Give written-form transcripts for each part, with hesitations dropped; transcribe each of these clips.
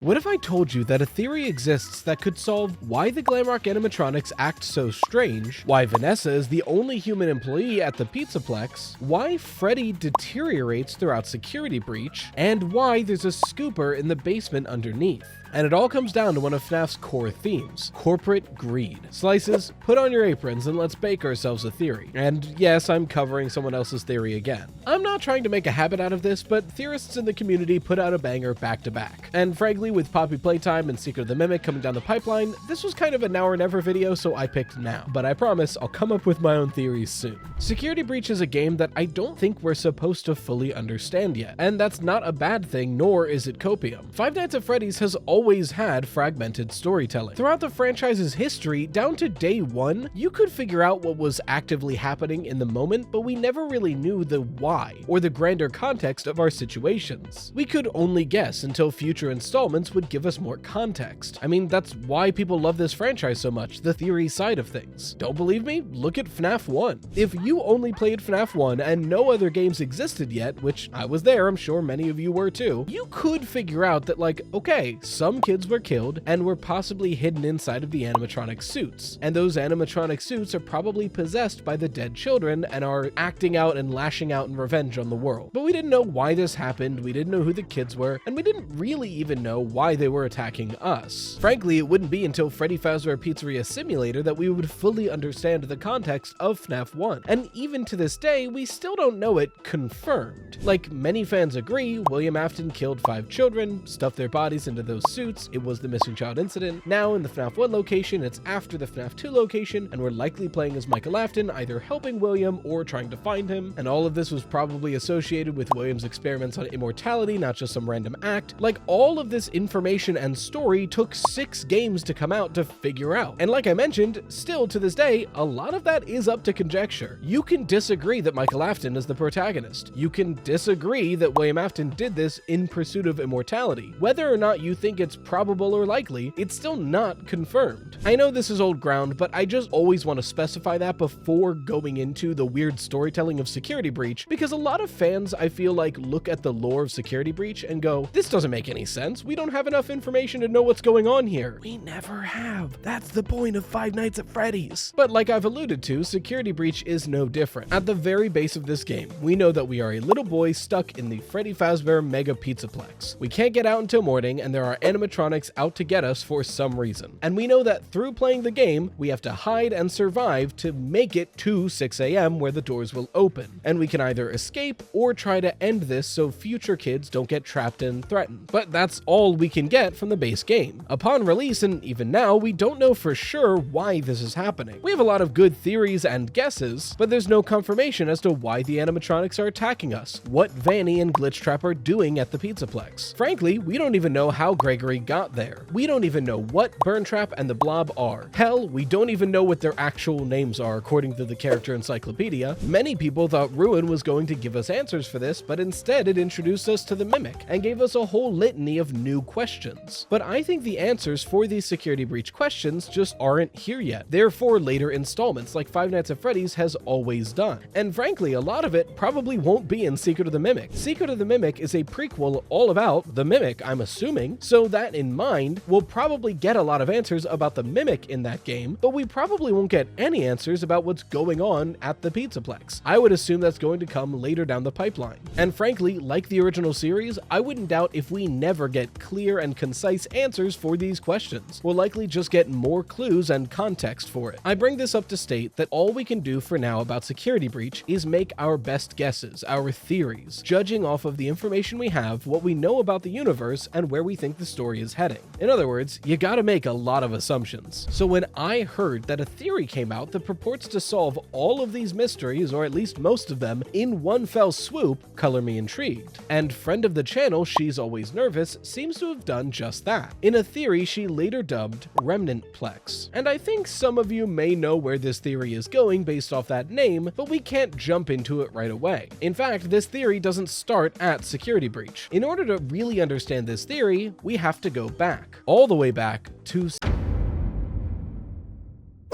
What if I told you that a theory exists that could solve why the Glamrock animatronics act so strange, why Vanessa is the only human employee at the Pizzaplex, why Freddy deteriorates throughout Security Breach, and why there's a scooper in the basement underneath? And it all comes down to one of FNAF's core themes, corporate greed. Slices, put on your aprons and let's bake ourselves a theory. And yes, I'm covering someone else's theory again. I'm not trying to make a habit out of this, but theorists in the community put out a banger back to back. And frankly, with Poppy Playtime and Secret of the Mimic coming down the pipeline, this was kind of a now or never video, so I picked now. But I promise I'll come up with my own theories soon. Security Breach is a game that I don't think we're supposed to fully understand yet. And that's not a bad thing, nor is it copium. Five Nights at Freddy's has always had fragmented storytelling. Throughout the franchise's history, down to day one, you could figure out what was actively happening in the moment, but we never really knew the why, or the grander context of our situations. We could only guess until future installments would give us more context. I mean, that's why people love this franchise so much, the theory side of things. Don't believe me? Look at FNAF 1. If you only played FNAF 1 and no other games existed yet, which I was there, I'm sure many of you were too, you could figure out that, like, okay, some kids were killed and were possibly hidden inside of the animatronic suits, and those animatronic suits are probably possessed by the dead children and are acting out and lashing out in revenge on the world. But we didn't know why this happened, we didn't know who the kids were, and we didn't really even know why they were attacking us. Frankly, it wouldn't be until Freddy Fazbear Pizzeria Simulator that we would fully understand the context of FNAF 1, and even to this day, we still don't know it confirmed. Like many fans agree, William Afton killed 5 children, stuffed their bodies into those suits, it was the missing child incident. Now in the FNAF 1 location, it's after the FNAF 2 location, and we're likely playing as Michael Afton, either helping William or trying to find him. And all of this was probably associated with William's experiments on immortality, not just some random act. Like, all of this information and story took 6 games to come out to figure out. And like I mentioned, still to this day, a lot of that is up to conjecture. You can disagree that Michael Afton is the protagonist. You can disagree that William Afton did this in pursuit of immortality. Whether or not you think it's probable or likely, it's still not confirmed. I know this is old ground, but I just always want to specify that before going into the weird storytelling of Security Breach, because a lot of fans, I feel like, look at the lore of Security Breach and go, this doesn't make any sense. We don't have enough information to know what's going on here. We never have. That's the point of Five Nights at Freddy's. But like I've alluded to, Security Breach is no different. At the very base of this game, we know that we are a little boy stuck in the Freddy Fazbear Mega Pizzaplex. We can't get out until morning, and there are animatronics out to get us for some reason. And we know that through playing the game, we have to hide and survive to make it to 6 a.m. where the doors will open. And we can either escape or try to end this so future kids don't get trapped and threatened. But that's all we can get from the base game. Upon release, and even now, we don't know for sure why this is happening. We have a lot of good theories and guesses, but there's no confirmation as to why the animatronics are attacking us, what Vanny and Glitchtrap are doing at the Pizzaplex. Frankly, we don't even know how Gregory got there. We don't even know what Burntrap and the Blob are. Hell, we don't even know what their actual names are according to the character encyclopedia. Many people thought Ruin was going to give us answers for this, but instead it introduced us to the Mimic and gave us a whole litany of new questions. But I think the answers for these Security Breach questions just aren't here yet. They're for later installments like Five Nights at Freddy's has always done. And frankly, a lot of it probably won't be in Secret of the Mimic. Secret of the Mimic is a prequel all about the Mimic, I'm assuming, so that in mind, we'll probably get a lot of answers about the Mimic in that game, but we probably won't get any answers about what's going on at the Pizzaplex. I would assume that's going to come later down the pipeline. And frankly, like the original series, I wouldn't doubt if we never get clear and concise answers for these questions. We'll likely just get more clues and context for it. I bring this up to state that all we can do for now about Security Breach is make our best guesses, our theories, judging off of the information we have, what we know about the universe, and where we think the story is heading. In other words, you gotta make a lot of assumptions. So when I heard that a theory came out that purports to solve all of these mysteries, or at least most of them, in one fell swoop, color me intrigued. And friend of the channel, She's Always Nervous, seems to have done just that, in a theory she later dubbed RemnantPlex. And I think some of you may know where this theory is going based off that name, but we can't jump into it right away. In fact, this theory doesn't start at Security Breach. In order to really understand this theory, we have to go back, all the way back to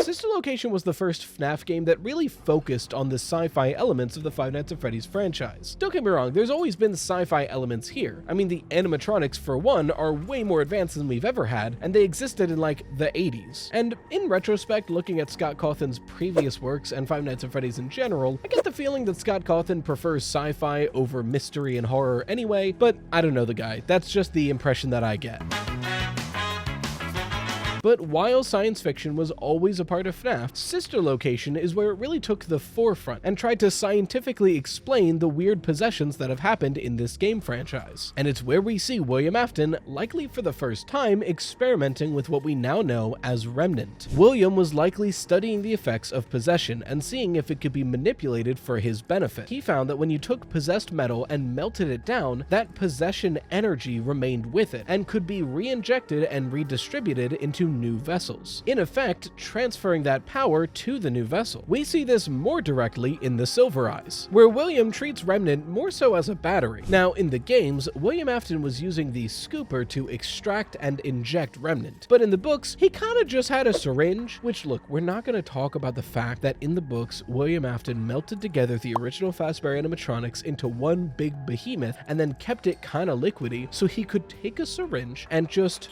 Sister Location was the first FNAF game that really focused on the sci-fi elements of the Five Nights at Freddy's franchise. Don't get me wrong, there's always been sci-fi elements here. I mean, the animatronics, for one, are way more advanced than we've ever had, and they existed in like the 80s. And in retrospect, looking at Scott Cawthon's previous works and Five Nights at Freddy's in general, I get the feeling that Scott Cawthon prefers sci-fi over mystery and horror anyway, but I don't know the guy. That's just the impression that I get. But while science fiction was always a part of FNAF, Sister Location is where it really took the forefront and tried to scientifically explain the weird possessions that have happened in this game franchise. And it's where we see William Afton, likely for the first time, experimenting with what we now know as Remnant. William was likely studying the effects of possession and seeing if it could be manipulated for his benefit. He found that when you took possessed metal and melted it down, that possession energy remained with it and could be re-injected and redistributed into new vessels, in effect transferring that power to the new vessel. We see this more directly in the Silver Eyes, where William treats Remnant more so as a battery. Now, in the games, William Afton was using the scooper to extract and inject Remnant, but in the books, he kind of just had a syringe, which, look, we're not going to talk about the fact that in the books, William Afton melted together the original Fazbear animatronics into one big behemoth and then kept it kind of liquidy so he could take a syringe and just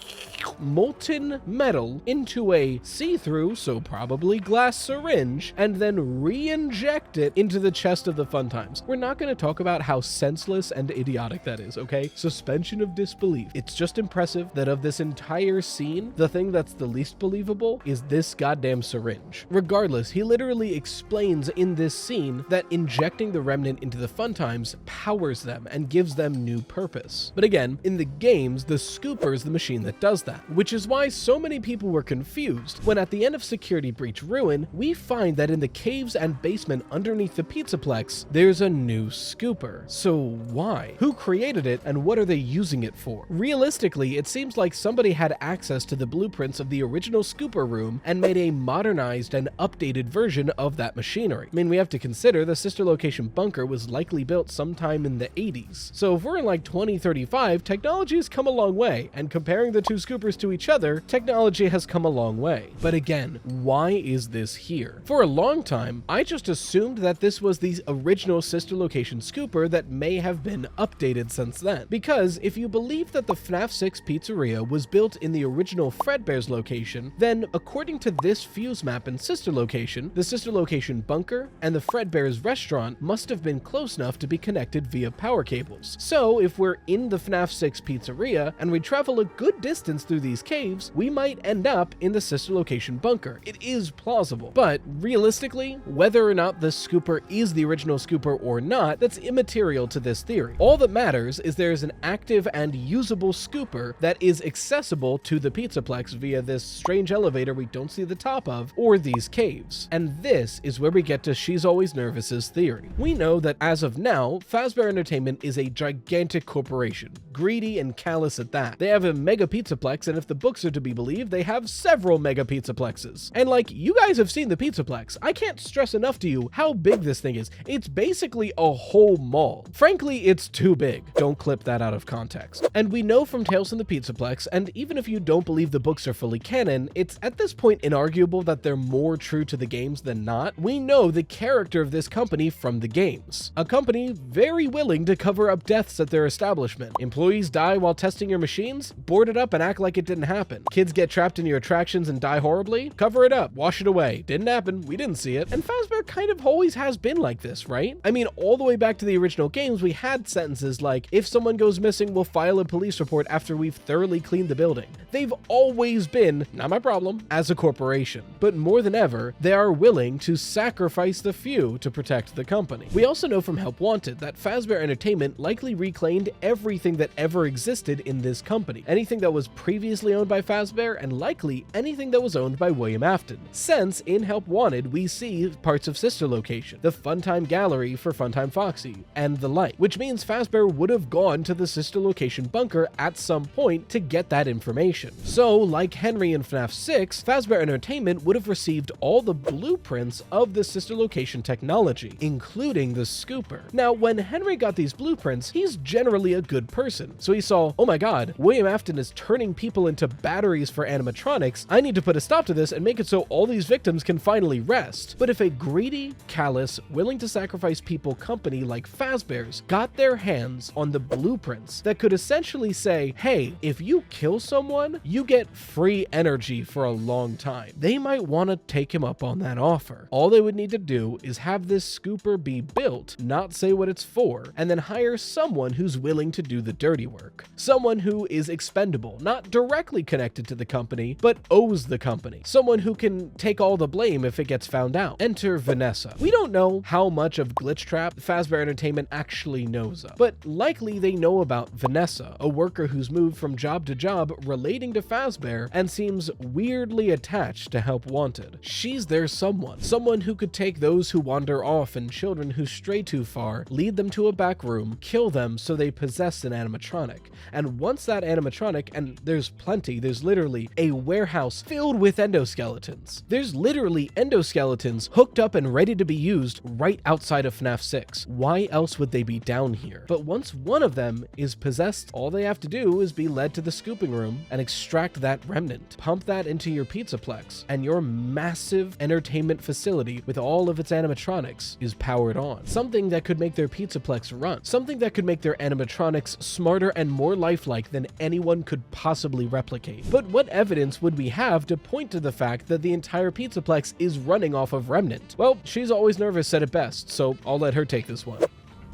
molten metal into a see-through, so probably glass syringe, and then re-inject it into the chest of the Fun Times. We're not going to talk about how senseless and idiotic that is, okay? Suspension of disbelief. It's just impressive that of this entire scene, the thing that's the least believable is this goddamn syringe. Regardless, he literally explains in this scene that injecting the Remnant into the Fun Times powers them and gives them new purpose. But again, in the games, the scooper is the machine that does that, which is why so many people were confused when at the end of Security Breach Ruin, we find that in the caves and basement underneath the Pizzaplex, there's a new scooper. So why? Who created it and what are they using it for? Realistically, it seems like somebody had access to the blueprints of the original scooper room and made a modernized and updated version of that machinery. I mean, we have to consider the Sister Location bunker was likely built sometime in the 80s. So if we're in like 2035, technology has come a long way, and comparing the two scoopers to each other, technology has come a long way. But again, why is this here? For a long time, I just assumed that this was the original Sister Location scooper that may have been updated since then. Because if you believe that the FNAF 6 pizzeria was built in the original Fredbear's location, then according to this fuse map in Sister Location, the Sister Location bunker and the Fredbear's restaurant must have been close enough to be connected via power cables. So if we're in the FNAF 6 pizzeria and we travel a good distance through these caves, we might end up in the Sister Location bunker. It is plausible, but realistically, whether or not the scooper is the original scooper or not, that's immaterial to this theory. All that matters is there is an active and usable scooper that is accessible to the Pizzaplex via this strange elevator we don't see the top of, or these caves. And this is where we get to She's Always Nervous's theory. We know that as of now, Fazbear Entertainment is a gigantic corporation, greedy and callous at that. They have a mega Pizzaplex, and if the books are to be believed, they have several mega Pizzaplexes. And like, you guys have seen the Pizzaplex. I can't stress enough to you how big this thing is. It's basically a whole mall. Frankly, it's too big. Don't clip that out of context. And we know from Tales from the Pizzaplex, and even if you don't believe the books are fully canon, it's at this point inarguable that they're more true to the games than not. We know the character of this company from the games. A company very willing to cover up deaths at their establishment. Employees die while testing your machines? Board it up and act like it didn't happen. Kids get trapped in your attractions and die horribly? Cover it up, wash it away. Didn't happen, we didn't see it. And Fazbear kind of always has been like this, right? I mean, all the way back to the original games, we had sentences like, if someone goes missing, we'll file a police report after we've thoroughly cleaned the building. They've always been, not my problem, as a corporation. But more than ever, they are willing to sacrifice the few to protect the company. We also know from Help Wanted that Fazbear Entertainment likely reclaimed everything that ever existed in this company. Anything that was previously owned by Fazbear, and likely anything that was owned by William Afton. Since in Help Wanted, we see parts of Sister Location, the Funtime Gallery for Funtime Foxy, and the like, which means Fazbear would have gone to the Sister Location bunker at some point to get that information. So, like Henry in FNAF 6, Fazbear Entertainment would have received all the blueprints of the Sister Location technology, including the scooper. Now, when Henry got these blueprints, he's generally a good person, so he saw, oh my god, William Afton is turning people into batteries for animatronics, I need to put a stop to this and make it so all these victims can finally rest. But if a greedy, callous, willing to sacrifice people company like Fazbear's got their hands on the blueprints that could essentially say, hey, if you kill someone, you get free energy for a long time, they might want to take him up on that offer. All they would need to do is have this scooper be built, not say what it's for, and then hire someone who's willing to do the dirty work. Someone who is expendable, not directly connected to the company, but owes the company. Someone who can take all the blame if it gets found out. Enter Vanessa. We don't know how much of Glitchtrap Fazbear Entertainment actually knows of, but likely they know about Vanessa, a worker who's moved from job to job relating to Fazbear and seems weirdly attached to Help Wanted. She's their someone who could take those who wander off and children who stray too far, lead them to a back room, kill them so they possess an animatronic. And once that animatronic, and there's plenty, there's literally a warehouse filled with endoskeletons. There's literally endoskeletons hooked up and ready to be used right outside of FNAF 6. Why else would they be down here? But once one of them is possessed, all they have to do is be led to the scooping room and extract that remnant. Pump that into your pizzaplex, and your massive entertainment facility with all of its animatronics is powered on. Something that could make their pizzaplex run. Something that could make their animatronics smarter and more lifelike than anyone could possibly replicate. But what evidence would we have to point to the fact that the entire pizzaplex is running off of Remnant? Well, She's Always Nervous said it best, so I'll let her take this one.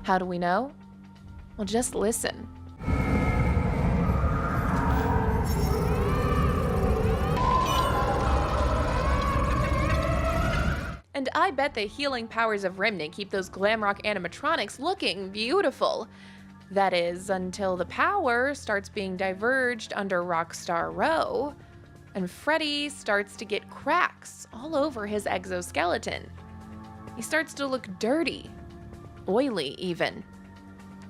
How do we know? Well, just listen. And I bet the healing powers of Remnant keep those glamrock animatronics looking beautiful. That is, until the power starts being diverged under Rockstar Row, and Freddy starts to get cracks all over his exoskeleton. He starts to look dirty, oily even.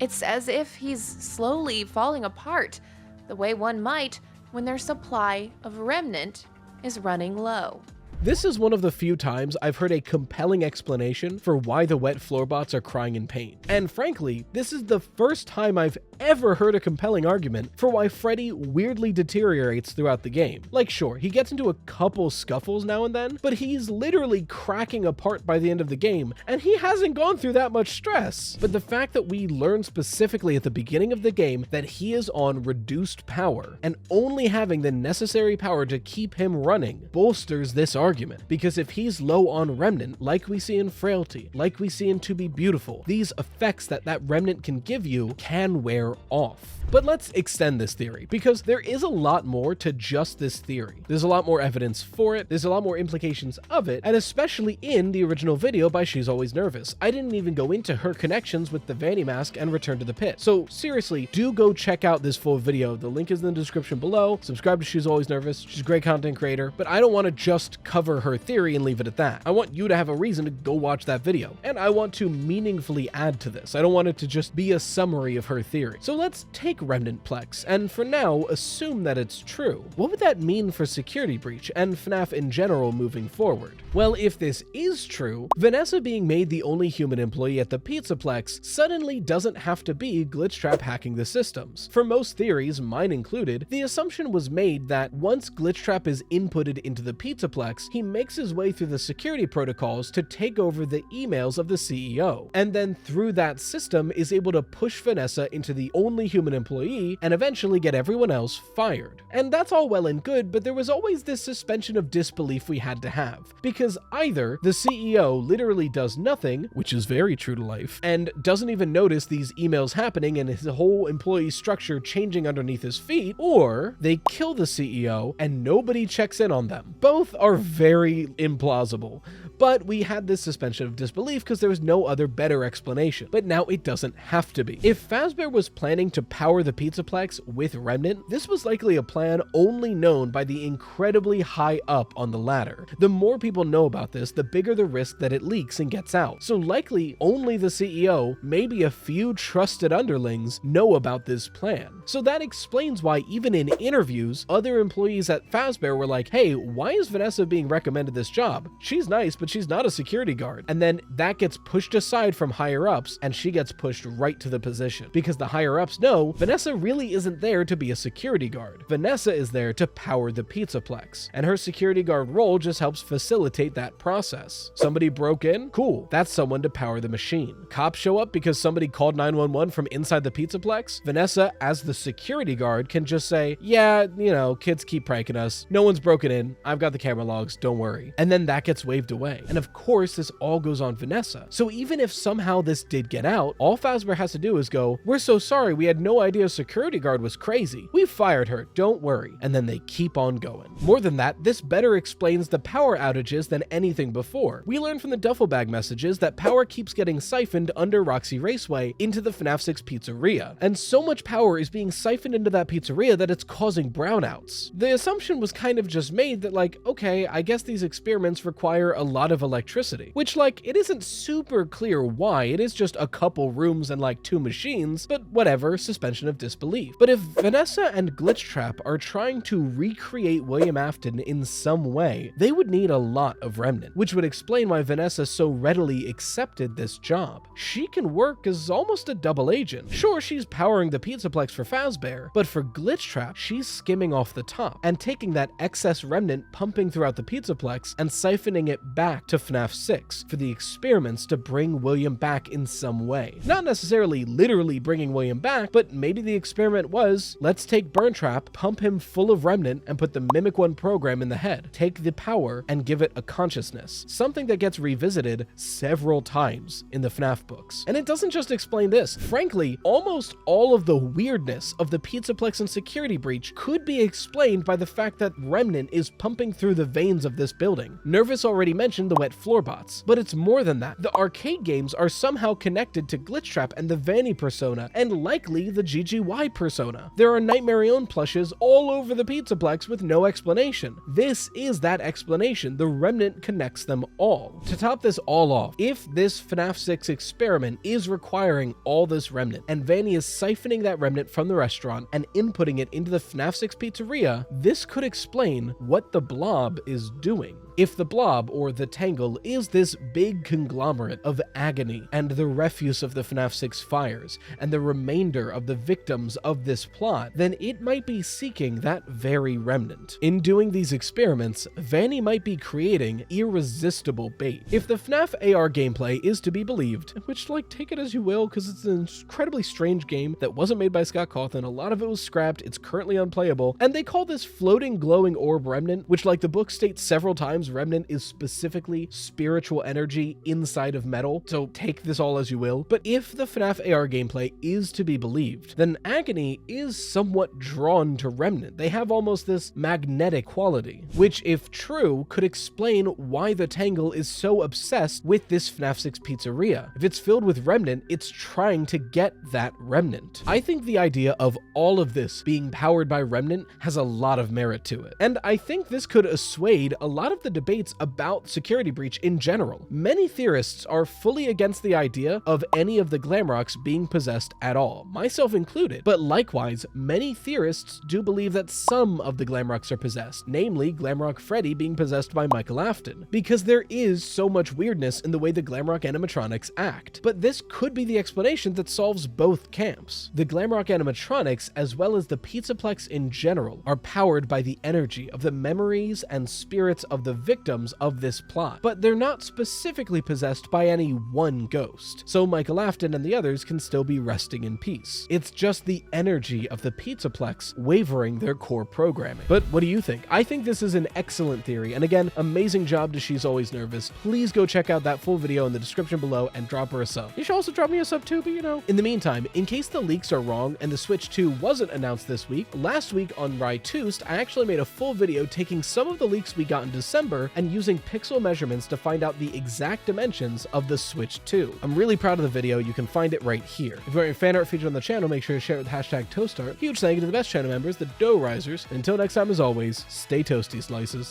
It's as if he's slowly falling apart, the way one might when their supply of Remnant is running low. This is one of the few times I've heard a compelling explanation for why the wet floorbots are crying in pain. And frankly, this is the first time I've ever heard a compelling argument for why Freddy weirdly deteriorates throughout the game. Like, sure, he gets into a couple scuffles now and then, but he's literally cracking apart by the end of the game, and he hasn't gone through that much stress. But the fact that we learn specifically at the beginning of the game that he is on reduced power, and only having the necessary power to keep him running, bolsters this argument. Because if he's low on Remnant, like we see in Frailty, like we see in To Be Beautiful, these effects that Remnant can give you can wear off. But let's extend this theory, because there is a lot more to just this theory. There's a lot more evidence for it, there's a lot more implications of it, and especially in the original video by She's Always Nervous. I didn't even go into her connections with the Vanny Mask and Return to the Pit. So seriously, do go check out this full video. The link is in the description below. Subscribe to She's Always Nervous. She's a great content creator, but I don't want to just cover her theory and leave it at that. I want you to have a reason to go watch that video, and I want to meaningfully add to this. I don't want it to just be a summary of her theory. So let's take RemnantPlex, and for now, assume that it's true. What would that mean for Security Breach and FNAF in general moving forward? Well, if this is true, Vanessa being made the only human employee at the Pizzaplex suddenly doesn't have to be Glitchtrap hacking the systems. For most theories, mine included, the assumption was made that once Glitchtrap is inputted into the Pizzaplex, he makes his way through the security protocols to take over the emails of the CEO, and then through that system is able to push Vanessa into the only human employee and eventually get everyone else fired. And that's all well and good, but there was always this suspension of disbelief we had to have, because either the CEO literally does nothing, which is very true to life, and doesn't even notice these emails happening and his whole employee structure changing underneath his feet, or they kill the CEO and nobody checks in on them. Both are very implausible, but we had this suspension of disbelief because there was no other better explanation. But now it doesn't have to be. If Fazbear was planning to power the Pizzaplex with Remnant, this was likely a plan only known by the incredibly high up on the ladder. The more people know about this, the bigger the risk that it leaks and gets out. So likely only the CEO, maybe a few trusted underlings, know about this plan. So that explains why even in interviews, other employees at Fazbear were like, hey, why is Vanessa being recommended this job? She's nice, but but she's not a security guard. And then that gets pushed aside from higher ups, and she gets pushed right to the position. Because the higher ups know Vanessa really isn't there to be a security guard. Vanessa is there to power the Pizzaplex, and her security guard role just helps facilitate that process. Somebody broke in? Cool. That's someone to power the machine. Cops show up because somebody called 911 from inside the Pizzaplex? Vanessa, as the security guard, can just say, yeah, you know, kids keep pranking us. No one's broken in. I've got the camera logs. Don't worry. And then that gets waved away. And of course, this all goes on Vanessa. So even if somehow this did get out, all Fazbear has to do is go, we're so sorry, we had no idea a security guard was crazy. We fired her. Don't worry. And then they keep on going. More than that, this better explains the power outages than anything before. We learned from the duffel bag messages that power keeps getting siphoned under Roxy Raceway into the FNAF 6 pizzeria. And so much power is being siphoned into that pizzeria that it's causing brownouts. The assumption was kind of just made that like, okay, I guess these experiments require a lot of electricity, which like, it isn't super clear why. It is just a couple rooms and like 2 machines, but whatever, suspension of disbelief. But if Vanessa and Glitchtrap are trying to recreate William Afton in some way, they would need a lot of Remnant, which would explain why Vanessa so readily accepted this job. She can work as almost a double agent. Sure, she's powering the Pizzaplex for Fazbear, but for Glitchtrap, she's skimming off the top and taking that excess Remnant pumping throughout the Pizzaplex and siphoning it back to FNAF 6 for the experiments to bring William back in some way. Not necessarily literally bringing William back, but maybe the experiment was, let's take Burntrap, pump him full of Remnant, and put the Mimic 1 program in the head. Take the power and give it a consciousness. Something that gets revisited several times in the FNAF books. And it doesn't just explain this. Frankly, almost all of the weirdness of the Pizzaplex and security breach could be explained by the fact that Remnant is pumping through the veins of this building. Nervous already mentioned the wet floor bots, but it's more than that. The arcade games are somehow connected to Glitchtrap and the Vanny persona, and likely the GGY persona. There are Nightmarion plushes all over the Pizzaplex with no explanation. This is that explanation. The Remnant connects them all. To top this all off, if this FNAF 6 experiment is requiring all this Remnant, and Vanny is siphoning that Remnant from the restaurant and inputting it into the FNAF 6 pizzeria, this could explain what the Blob is doing. If the Blob, or the Tangle, is this big conglomerate of agony and the refuse of the FNAF 6 fires, and the remainder of the victims of this plot, then it might be seeking that very Remnant. In doing these experiments, Vanny might be creating irresistible bait. If the FNAF AR gameplay is to be believed, which like take it as you will because it's an incredibly strange game that wasn't made by Scott Cawthon, a lot of it was scrapped, it's currently unplayable, and they call this floating glowing orb Remnant, which like the book states several times, Remnant is specifically spiritual energy inside of metal, so take this all as you will. But if the FNAF AR gameplay is to be believed, then Agony is somewhat drawn to Remnant. They have almost this magnetic quality, which if true, could explain why the Tangle is so obsessed with this FNAF 6 pizzeria. If it's filled with Remnant, it's trying to get that Remnant. I think the idea of all of this being powered by Remnant has a lot of merit to it, and I think this could assuade a lot of the debates about security breach in general. Many theorists are fully against the idea of any of the Glamrocks being possessed at all, myself included, but likewise, many theorists do believe that some of the Glamrocks are possessed, namely Glamrock Freddy being possessed by Michael Afton, because there is so much weirdness in the way the Glamrock animatronics act. But this could be the explanation that solves both camps. The Glamrock animatronics, as well as the Pizzaplex in general, are powered by the energy of the memories and spirits of the victims of this plot, but they're not specifically possessed by any one ghost, so Michael Afton and the others can still be resting in peace. It's just the energy of the Pizzaplex wavering their core programming. But what do you think? I think this is an excellent theory, and again, amazing job to She's Always Nervous. Please go check out that full video in the description below and drop her a sub. You should also drop me a sub too, but you know. In the meantime, in case the leaks are wrong and the Switch 2 wasn't announced this week, last week on Rytoost, I actually made a full video taking some of the leaks we got in December and using pixel measurements to find out the exact dimensions of the Switch 2. I'm really proud of the video. You can find it right here. If you want your fan art featured on the channel, make sure to share it with hashtag ToastArt. Huge thank you to the best channel members, the Dough Risers. And until next time, as always, stay toasty, slices.